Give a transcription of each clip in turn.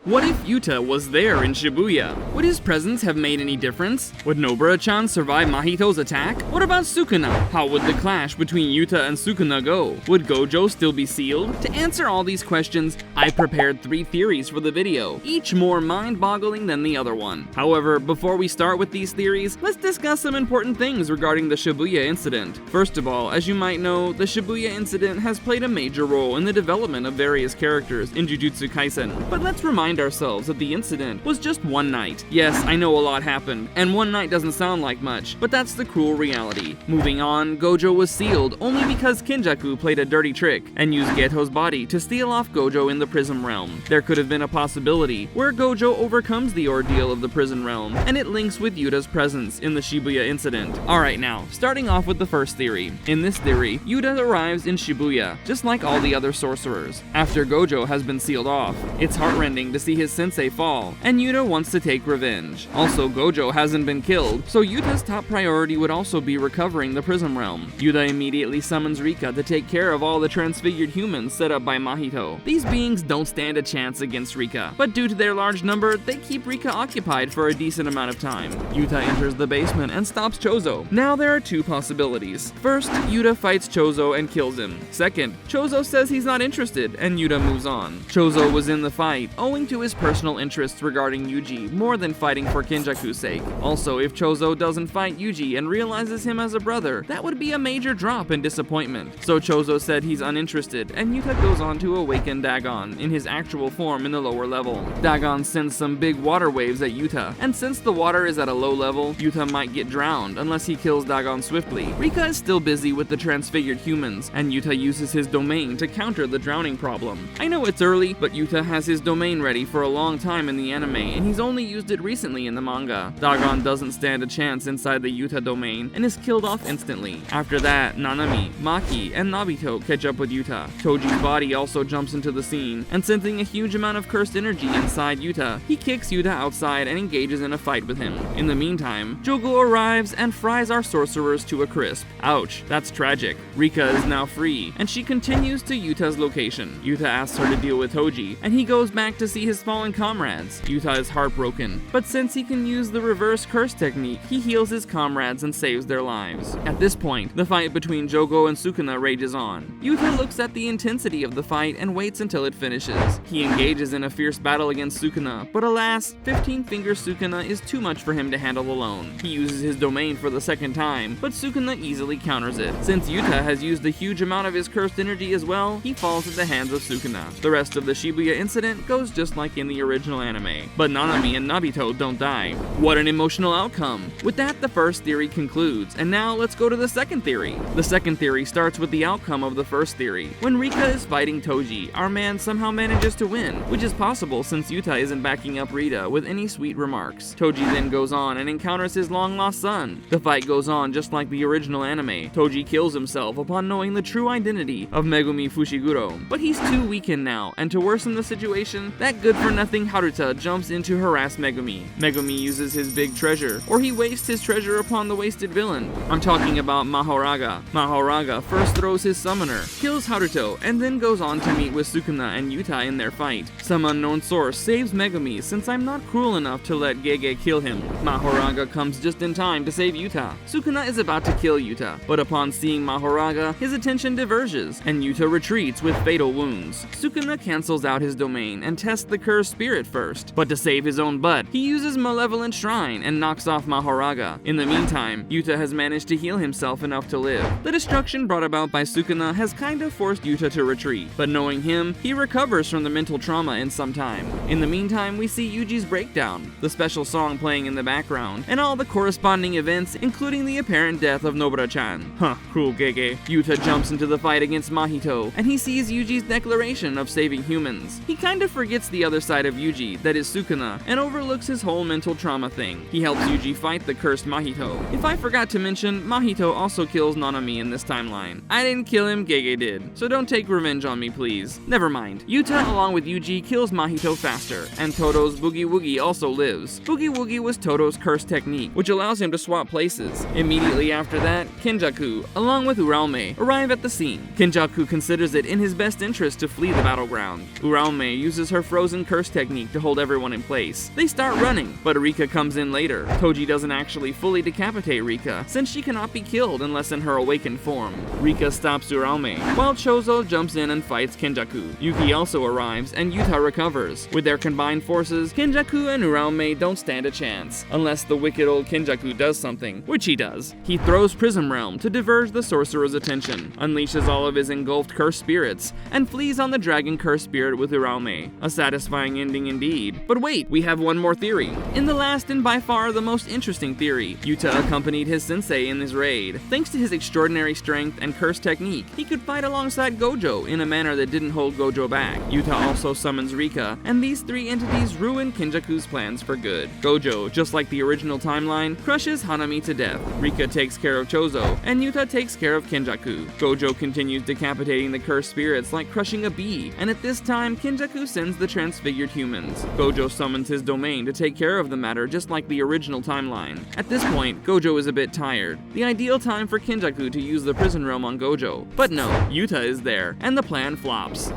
What if Yuta was there in Shibuya? Would his presence have made any difference? Would Nobara-chan survive Mahito's attack? What about Sukuna? How would the clash between Yuta and Sukuna go? Would Gojo still be sealed? To answer all these questions, I prepared 3 theories for the video, each more mind-boggling than the other one. However, before we start with these theories, let's discuss some important things regarding the Shibuya incident. First of all, as you might know, the Shibuya incident has played a major role in the development of various characters in Jujutsu Kaisen. But let's remind ourselves that the incident was just one night. Yes, I know a lot happened, and one night doesn't sound like much, but that's the cruel reality. Moving on, Gojo was sealed only because Kenjaku played a dirty trick and used Geto's body to steal off Gojo in the Prism Realm. There could have been a possibility where Gojo overcomes the ordeal of the Prison Realm, and it links with Yuta's presence in the Shibuya incident. Alright now, starting off with the first theory. In this theory, Yuta arrives in Shibuya, just like all the other sorcerers, after Gojo has been sealed off. It's heartrending to see his sensei fall, and Yuta wants to take revenge. Also, Gojo hasn't been killed, so Yuta's top priority would also be recovering the Prism Realm. Yuta immediately summons Rika to take care of all the transfigured humans set up by Mahito. These beings don't stand a chance against Rika, but due to their large number, they keep Rika occupied for a decent amount of time. Yuta enters the basement and stops Chozo. Now there are 2 possibilities. First, Yuta fights Chozo and kills him. Second, Chozo says he's not interested, and Yuta moves on. Chozo was in the fight, owing to his personal interests regarding Yuji more than fighting for Kenjaku's sake. Also, if Chozo doesn't fight Yuji and realizes him as a brother, that would be a major drop in disappointment. So Chozo said he's uninterested, and Yuta goes on to awaken Dagon in his actual form in the lower level. Dagon sends some big water waves at Yuta, and since the water is at a low level, Yuta might get drowned unless he kills Dagon swiftly. Rika is still busy with the transfigured humans, and Yuta uses his domain to counter the drowning problem. I know it's early, but Yuta has his domain ready for a long time in the anime, and he's only used it recently in the manga. Dagon doesn't stand a chance inside the Yuta domain, and is killed off instantly. After that, Nanami, Maki, and Nabito catch up with Yuta. Toji's body also jumps into the scene, and sensing a huge amount of cursed energy inside Yuta, he kicks Yuta outside and engages in a fight with him. In the meantime, Jogo arrives and fries our sorcerers to a crisp. Ouch, that's tragic. Rika is now free, and she continues to Yuta's location. Yuta asks her to deal with Toji, and he goes back to see his fallen comrades. Yuta is heartbroken, but since he can use the reverse curse technique, he heals his comrades and saves their lives. At this point, the fight between Jogo and Sukuna rages on. Yuta looks at the intensity of the fight and waits until it finishes. He engages in a fierce battle against Sukuna, but alas, 15-finger Sukuna is too much for him to handle alone. He uses his domain for the second time, but Sukuna easily counters it. Since Yuta has used a huge amount of his cursed energy as well, he falls at the hands of Sukuna. The rest of the Shibuya incident goes just like in the original anime, but Nanami and Nabito don't die. What an emotional outcome! With that, the first theory concludes, and now let's go to the second theory. The second theory starts with the outcome of the first theory. When Rika is fighting Toji, our man somehow manages to win, which is possible since Yuta isn't backing up Rita with any sweet remarks. Toji then goes on and encounters his long-lost son. The fight goes on just like the original anime. Toji kills himself upon knowing the true identity of Megumi Fushiguro, but he's too weakened now, and to worsen the situation, that good-for-nothing Haruta jumps in to harass Megumi. Megumi uses his big treasure, or he wastes his treasure upon the wasted villain. I'm talking about Mahoraga. Mahoraga first throws his summoner, kills Haruto, and then goes on to meet with Sukuna and Yuta in their fight. Some unknown source saves Megumi since I'm not cruel enough to let Gege kill him. Mahoraga comes just in time to save Yuta. Sukuna is about to kill Yuta, but upon seeing Mahoraga, his attention diverges, and Yuta retreats with fatal wounds. Sukuna cancels out his domain and tests the cursed spirit first, but to save his own butt, he uses Malevolent Shrine and knocks off Mahoraga. In the meantime, Yuta has managed to heal himself enough to live. The destruction brought about by Sukuna has kind of forced Yuta to retreat, but knowing him, he recovers from the mental trauma in some time. In the meantime, we see Yuji's breakdown, the special song playing in the background, and all the corresponding events, including the apparent death of Nobara-chan. Cruel Gege. Yuta jumps into the fight against Mahito, and he sees Yuji's declaration of saving humans. He kind of forgets the other side of Yuji, that is Sukuna, and overlooks his whole mental trauma thing. He helps Yuji fight the cursed Mahito. If I forgot to mention, Mahito also kills Nanami in this timeline. I didn't kill him, Gege did, so don't take revenge on me, please. Never mind. Yuta, along with Yuji, kills Mahito faster, and Todo's Boogie Woogie also lives. Boogie Woogie was Todo's curse technique, which allows him to swap places. Immediately after that, Kenjaku, along with Uraume, arrive at the scene. Kenjaku considers it in his best interest to flee the battleground. Uraume uses her frozen poison curse technique to hold everyone in place. They start running, but Rika comes in later. Toji doesn't actually fully decapitate Rika, since she cannot be killed unless in her awakened form. Rika stops Uraume, while Chozo jumps in and fights Kenjaku. Yuki also arrives, and Yuta recovers. With their combined forces, Kenjaku and Uraume don't stand a chance, unless the wicked old Kenjaku does something, which he does. He throws Prism Realm to diverge the sorcerer's attention, unleashes all of his engulfed cursed spirits, and flees on the dragon cursed spirit with Uraume. A satisfying ending indeed. But wait, we have one more theory. In the last and by far the most interesting theory, Yuta accompanied his sensei in this raid. Thanks to his extraordinary strength and curse technique, he could fight alongside Gojo in a manner that didn't hold Gojo back. Yuta also summons Rika, and these three entities ruin Kenjaku's plans for good. Gojo, just like the original timeline, crushes Hanami to death. Rika takes care of Chozo, and Yuta takes care of Kenjaku. Gojo continues decapitating the cursed spirits like crushing a bee, and at this time, Kenjaku sends the transfigured humans. Gojo summons his domain to take care of the matter just like the original timeline. At this point, Gojo is a bit tired. The ideal time for Kenjaku to use the prison realm on Gojo. But no, Yuta is there, and the plan flops.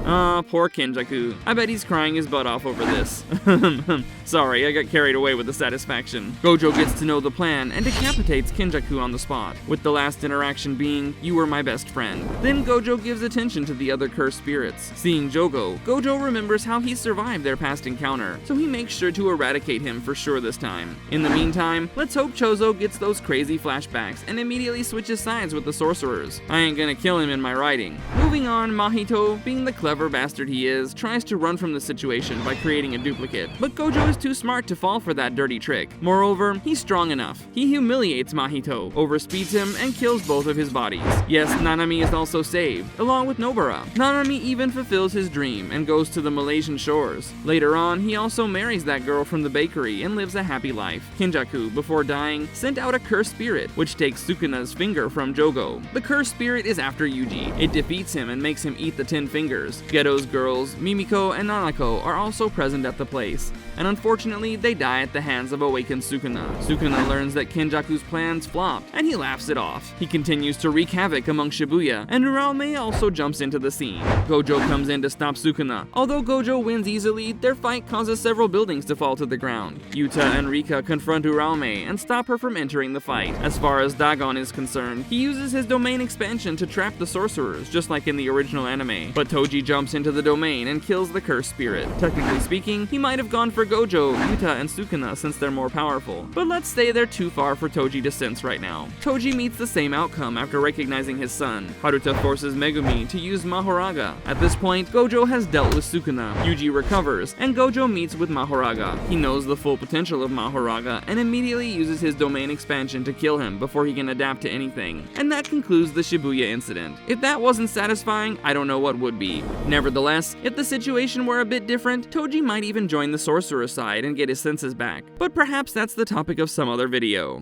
Poor Kenjaku. I bet he's crying his butt off over this. Sorry, I got carried away with the satisfaction. Gojo gets to know the plan and decapitates Kenjaku on the spot, with the last interaction being, "You were my best friend." Then Gojo gives attention to the other cursed spirits. Seeing Jogo, Gojo remembers how he survived their past encounter, so he makes sure to eradicate him for sure this time. In the meantime, let's hope Chozo gets those crazy flashbacks and immediately switches sides with the sorcerers. I ain't gonna kill him in my writing. Moving on, Mahito, being the clever bastard he is, tries to run from the situation by creating a duplicate, but Gojo is too smart to fall for that dirty trick. Moreover, he's strong enough. He humiliates Mahito, overspeeds him, and kills both of his bodies. Yes, Nanami is also saved, along with Nobara. Nanami even fulfills his dream and goes to the Malaysian shores. Later on, he also marries that girl from the bakery and lives a happy life. Kenjaku, before dying, sent out a cursed spirit, which takes Sukuna's finger from Jogo. The cursed spirit is after Yuji. It defeats him and makes him eat the 10 fingers. Ghetto's girls, Mimiko and Nanako, are also present at the place, and unfortunately, they die at the hands of awakened Sukuna. Sukuna learns that Kenjaku's plans flopped, and he laughs it off. He continues to wreak havoc among Shibuya, and Uraume also jumps into the scene. Gojo comes in to stop Sukuna. Although Gojo wins easily, their fight causes several buildings to fall to the ground. Yuta and Rika confront Uraume and stop her from entering the fight. As far as Dagon is concerned, he uses his domain expansion to trap the sorcerers, just like in the original anime. But Toji jumps into the domain and kills the cursed spirit. Technically speaking, he might have gone for Gojo, Yuta, and Sukuna since they're more powerful, but let's say they're too far for Toji to sense right now. Toji meets the same outcome after recognizing his son. Haruta forces Megumi to use Mahoraga. At this point, Gojo has dealt with Sukuna. Yuji recovers, and Gojo meets with Mahoraga. He knows the full potential of Mahoraga and immediately uses his domain expansion to kill him before he can adapt to anything. And that concludes the Shibuya incident. If that wasn't satisfying, I don't know what would be. Nevertheless, if the situation were a bit different, Toji might even join the sorcerer side and get his senses back. But perhaps that's the topic of some other video.